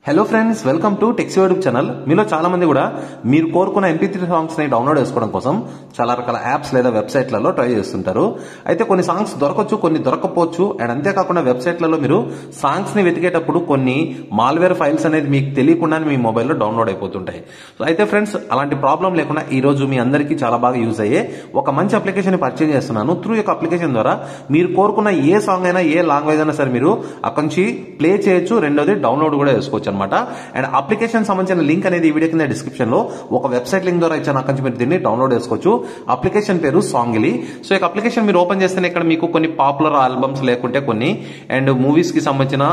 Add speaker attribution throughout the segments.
Speaker 1: Hello friends, welcome to tax YouTube channel. మీలో చాలా మంది కూడా మీరు కోరుకున్న MP3 సాంగ్స్ ని డౌన్లోడ్ చేసుకోవడం కోసం చాలా రకాల యాప్స్ లేదా వెబ్సైట్లలో ట్రై చేస్తుంటారు. అయితే కొన్ని సాంగ్స్ దొరకచ్చు, కొన్ని దొరకపోవచ్చు. అండ్ అంతేకాకుండా వెబ్సైట్లలో మీరు సాంగ్స్ ని వెతికేటప్పుడు కొన్ని మాల్వేర్ ఫైల్స్ అనేది మీకు తెలియకుండానే మీ మొబైల్లో డౌన్లోడ్ అయిపోతుంటాయి. అయితే ఫ్రెండ్స్, అలాంటి ప్రాబ్లం లేకుండా ఈ రోజు మీ అందరికీ చాలా బాగా యూజ్ అయ్యే ఒక మంచి అప్లికేషన్ పర్చేజ్ చేస్తున్నాను. త్రూ యొక్క అప్లికేషన్ ద్వారా మీరు కోరుకున్న ఏ సాంగ్ అయినా, ఏ లాంగ్వేజ్ అయినా సరే మీరు అక్కడి నుంచి ప్లే చేయొచ్చు. రెండోది డౌన్లోడ్ కూడా చేసుకోవచ్చు అనమాట. అండ్ అప్లికేషన్ సంబంధించిన లింక్ అనేది ఈ వీడియో కింద డిస్క్రిప్షన్ లో ఒక వెబ్సైట్ లింక్ ద్వారా ఇచ్చాను. అక్కడి నుంచి మీరు దీన్ని డౌన్లోడ్ చేసుకోవచ్చు. అప్లికేషన్ పేరు సాంగిలీ. సో ఈ అప్లికేషన్ మీరు ఓపెన్ చేస్తే ఇక్కడ మీకు కొన్ని పాపులర్ ఆల్బమ్స్ లేకుంటే కొన్ని అండ్ మూవీస్ కి సంబంధించిన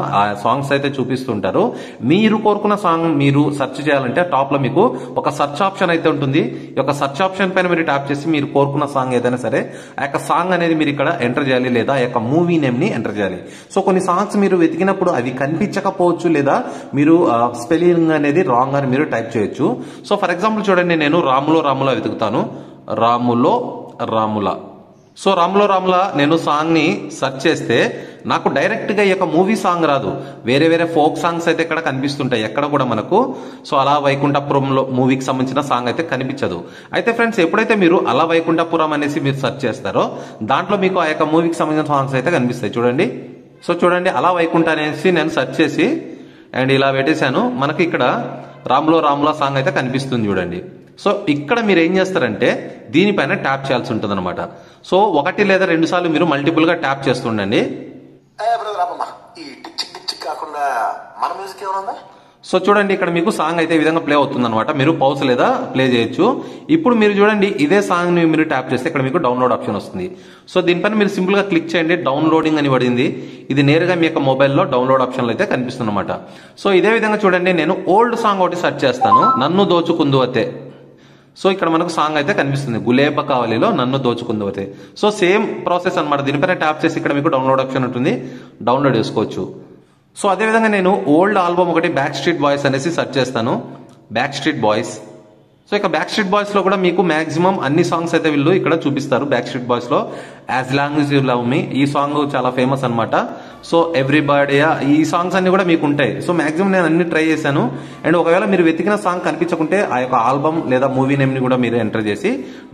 Speaker 1: సాంగ్స్ అయితే చూపిస్తుంటారు. మీరు కోరుకున్న సాంగ్ మీరు సెర్చ్ చేయాలంటే టాప్ లో మీకు ఒక సెర్చ్ ఆప్షన్ అయితే ఉంటుంది. ఈ యొక్క సెర్చ్ ఆప్షన్ పైన మీరు ట్యాప్ చేసి మీరు కోరుకున్న సాంగ్ ఏదైనా సరే ఆ యొక్క సాంగ్ అనేది మీరు ఇక్కడ ఎంటర్ చేయాలి, లేదా ఆ యొక్క మూవీ నేమ్ ని ఎంటర్ చేయాలి. సో కొన్ని సాంగ్స్ మీరు వెతికినప్పుడు అవి కనిపించకపోవచ్చు, లేదా మీరు స్పెల్లింగ్ అనేది రాంగ్ అని మీరు టైప్ చేయొచ్చు. సో ఫర్ ఎగ్జాంపుల్ చూడండి, నేను రాములో రాములా వెతుకుతాను. రాములో రాముల. సో రాములో రాముల నేను సాంగ్ ని సెర్చ్ చేస్తే నాకు డైరెక్ట్ గా ఈ యొక్క మూవీ సాంగ్ రాదు. వేరే వేరే ఫోక్ సాంగ్స్ అయితే ఇక్కడ కనిపిస్తుంటాయి ఎక్కడ కూడా మనకు. సో అలా వైకుంఠపురంలో మూవీకి సంబంధించిన సాంగ్ అయితే కనిపించదు. అయితే ఫ్రెండ్స్, ఎప్పుడైతే మీరు అలా వైకుంఠపురం అనేసి మీరు సెర్చ్ చేస్తారో దాంట్లో మీకు ఆ యొక్క మూవీకి సంబంధించిన సాంగ్స్ అయితే కనిపిస్తాయి. చూడండి. సో చూడండి, అలా వైకుంఠ అనేసి నేను సెర్చ్ చేసి అండ్ ఇలా పెట్టేశాను. మనకి ఇక్కడ రాములో రాములా సాంగ్ అయితే కనిపిస్తుంది చూడండి. సో ఇక్కడ మీరు ఏం చేస్తారంటే దీనిపైన ట్యాప్ చేయాల్సి ఉంటుంది అనమాట. సో ఒకటి లేదా రెండు సార్లు మీరు మల్టిపుల్ గా ట్యాప్ చేస్తుండండి. సో చూడండి, ఇక్కడ మీకు సాంగ్ అయితే ఈ విధంగా ప్లే అవుతుంది అనమాట. మీరు పౌస్ లేదా ప్లే చేయొచ్చు. ఇప్పుడు మీరు చూడండి, ఇదే సాంగ్ ని మీరు ట్యాప్ చేస్తే ఇక్కడ మీకు డౌన్లోడ్ ఆప్షన్ వస్తుంది. సో దీనిపైన మీరు సింపుల్ గా క్లిక్ చేయండి. డౌన్లోడింగ్ అని పడింది. ఇది నేరుగా మీ యొక్క మొబైల్లో డౌన్లోడ్ ఆప్షన్లు అయితే కనిపిస్తుంది అనమాట. సో ఇదే విధంగా చూడండి, నేను ఓల్డ్ సాంగ్ ఒకటి సెర్చ్ చేస్తాను. నన్ను దోచుకుందువతే. సో ఇక్కడ మనకు సాంగ్ అయితే కనిపిస్తుంది. గులేబ కావలిలో నన్ను దోచుకుందువతే. సో సేమ్ ప్రాసెస్ అనమాట. దీనిపైన ట్యాప్ చేసి ఇక్కడ మీకు డౌన్లోడ్ ఆప్షన్ ఉంటుంది, డౌన్లోడ్ చేసుకోవచ్చు. సో అదేవిధంగా నేను ఓల్డ్ ఆల్బమ్ ఒకటి బ్యాక్ స్ట్రీట్ బాయ్స్ అనేసి సెర్చ్ చేస్తాను. Back street boys. సో ఇక బ్యాక్ స్ట్రీట్ బాయ్స్ లో కూడా మీకు మాక్సిమం అన్ని సాంగ్స్ అయితే వీళ్ళు ఇక్కడ చూపిస్తారు. బ్యాక్ స్ట్రీట్ బాయ్స్ లో as long as you love మీ ఈ సాంగ్ చాలా ఫేమస్ అనమాట. సో ఎవ్రీబడి ఈ సాంగ్స్ అన్ని కూడా మీకు ఉంటాయి. సో మాక్సిమం నేను అన్ని ట్రై చేశాను. అండ్ ఒకవేళ మీరు వెతికిన సాంగ్ కనిపించకుంటే ఆ యొక్క ఆల్బమ్ లేదా మూవీ నేమ్ ని కూడా మీరు ఎంటర్ చేసి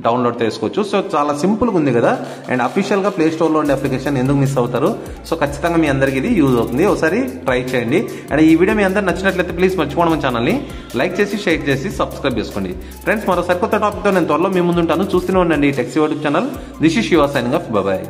Speaker 1: డౌన్లోడ్ చేసుకోవచ్చు. సో చాలా సింపుల్ గా ఉంది కదా. అండ్ అఫీషియల్ గా ప్లే స్టోర్ లో ఉండే అప్లికేషన్ ఎందుకు మిస్ అవుతారు? సో ఖచ్చితంగా మీ అందరికి ఇది యూజ్ అవుతుంది. ఒకసారి ట్రై చేయండి. అండ్ ఈ వీడియో మీ అందరు నచ్చినట్లయితే ప్లీజ్ మర్చిపోవడం ఛానల్ ని లైక్ చేసి, షేర్ చేసి, సబ్స్క్రైబ్ చేసుకోండి. ఫ్రెండ్స్, మరో సరికొత్త టాపిక్ తో నేను త్వరలో మీ ముందుంటాను. చూస్తూనే ఉండండి techs YouTube channel. This is Shiva signing off. Bye.